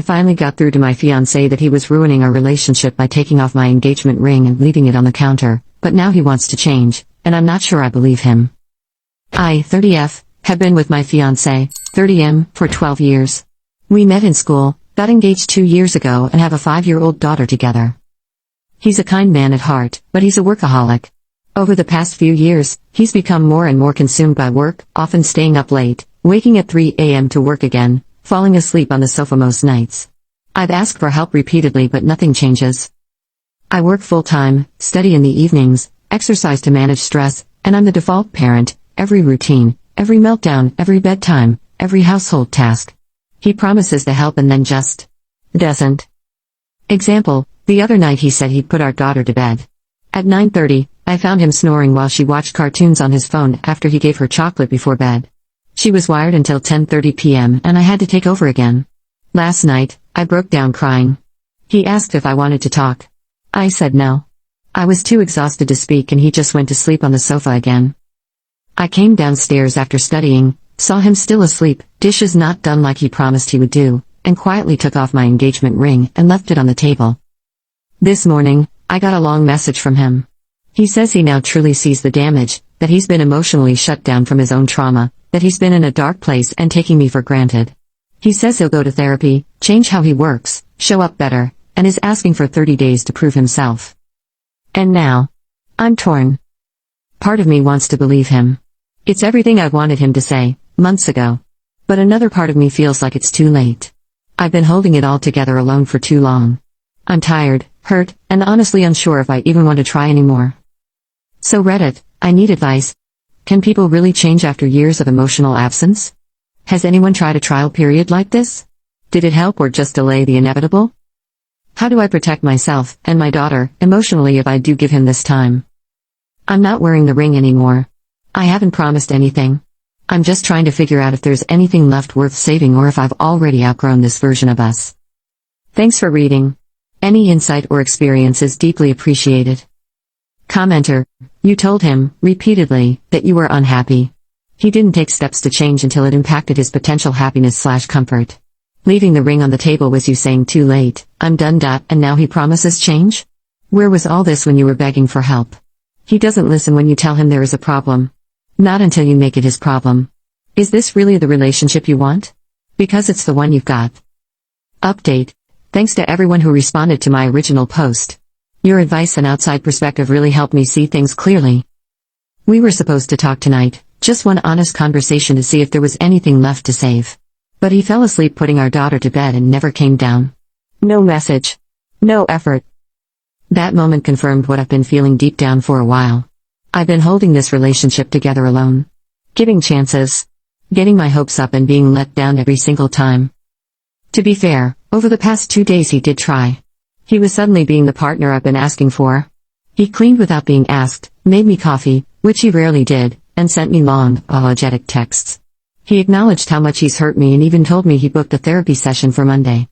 I finally got through to my fiancé that he was ruining our relationship by taking off my engagement ring and leaving it on the counter, but now he wants to change, and I'm not sure I believe him. I, 30F, have been with my fiancé, 30M, for 12 years. We met in school, got engaged 2 years ago and have a 5-year-old daughter together. He's a kind man at heart, but he's a workaholic. Over the past few years, he's become more and more consumed by work, often staying up late, waking at 3 a.m. to work again, falling asleep on the sofa most nights. I've asked for help repeatedly but nothing changes. I work full-time, study in the evenings, exercise to manage stress, and I'm the default parent, every routine, every meltdown, every bedtime, every household task. He promises to help and then just doesn't. Example, the other night he said he'd put our daughter to bed. At 9:30, I found him snoring while she watched cartoons on his phone after he gave her chocolate before bed. She was wired until 10:30 p.m. and I had to take over again. Last night, I broke down crying. He asked if I wanted to talk. I said no. I was too exhausted to speak and he just went to sleep on the sofa again. I came downstairs after studying, saw him still asleep, dishes not done like he promised he would do, and quietly took off my engagement ring and left it on the table. This morning, I got a long message from him. He says he now truly sees the damage, that he's been emotionally shut down from his own trauma, that he's been in a dark place and taking me for granted. He says he'll go to therapy, change how he works, show up better, and is asking for 30 days to prove himself. And now, I'm torn. Part of me wants to believe him. It's everything I wanted him to say, months ago. But another part of me feels like it's too late. I've been holding it all together alone for too long. I'm tired, hurt, and honestly unsure if I even want to try anymore. So Reddit, I need advice. Can people really change after years of emotional absence? Has anyone tried a trial period like this? Did it help or just delay the inevitable? How do I protect myself and my daughter emotionally if I do give him this time? I'm not wearing the ring anymore. I haven't promised anything. I'm just trying to figure out if there's anything left worth saving or if I've already outgrown this version of us. Thanks for reading. Any insight or experience is deeply appreciated. Commenter, you told him, repeatedly, that you were unhappy. He didn't take steps to change until it impacted his potential happiness/comfort. Leaving the ring on the table was you saying too late, I'm done. And now he promises change? Where was all this when you were begging for help? He doesn't listen when you tell him there is a problem. Not until you make it his problem. Is this really the relationship you want? Because it's the one you've got. Update. Thanks to everyone who responded to my original post. Your advice and outside perspective really helped me see things clearly. We were supposed to talk tonight, just one honest conversation to see if there was anything left to save. But he fell asleep putting our daughter to bed and never came down. No message. No effort. That moment confirmed what I've been feeling deep down for a while. I've been holding this relationship together alone. Giving chances. Getting my hopes up and being let down every single time. To be fair, over the past 2 days he did try. He was suddenly being the partner I've been asking for. He cleaned without being asked, made me coffee, which he rarely did, and sent me long, apologetic texts. He acknowledged how much he's hurt me and even told me he booked a therapy session for Monday.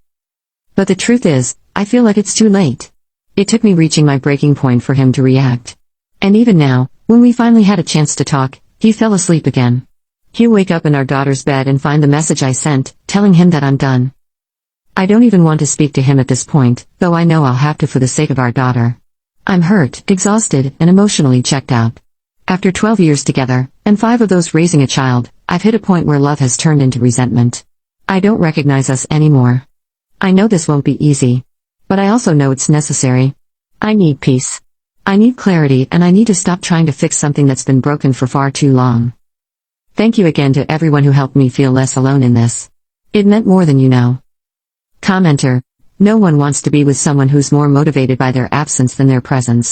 But the truth is, I feel like it's too late. It took me reaching my breaking point for him to react. And even now, when we finally had a chance to talk, he fell asleep again. He'll wake up in our daughter's bed and find the message I sent, telling him that I'm done. I don't even want to speak to him at this point, though I know I'll have to for the sake of our daughter. I'm hurt, exhausted, and emotionally checked out. After 12 years together, and 5 of those raising a child, I've hit a point where love has turned into resentment. I don't recognize us anymore. I know this won't be easy. But I also know it's necessary. I need peace. I need clarity and I need to stop trying to fix something that's been broken for far too long. Thank you again to everyone who helped me feel less alone in this. It meant more than you know. Commenter, no one wants to be with someone who's more motivated by their absence than their presence.